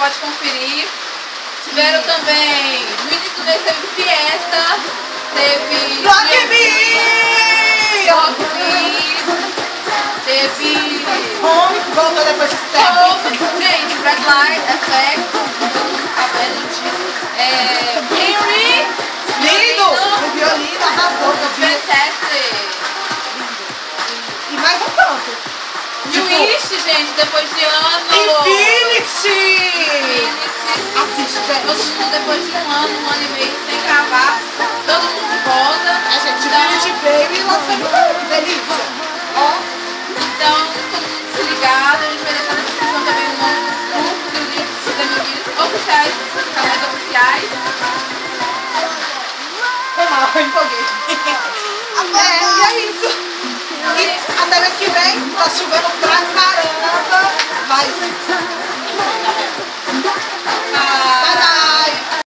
Pode conferir. Tiveram também, no início do mês teve Fiesta, teve Rock teve Home, que voltou depois de tempo. gente, Red Light, FX, Henry, lindo! O violino arrasou, Fantastic. E mais um canto. Twist, gente, depois de ano. Infinity! Assiste, gente. Todo mundo depois de um ano e meio sem gravar. Todo mundo de volta. A gente Infinity veio e lançou delícia. Ó. Então, todo mundo se ligado. A gente vai deixar na descrição também o nome dos grupos e os links dos amiguinhos oficiais, dos canais oficiais. Foi mal, eu empolguei. E é isso. E até mês que vem, tá chovendo pra caramba, mas...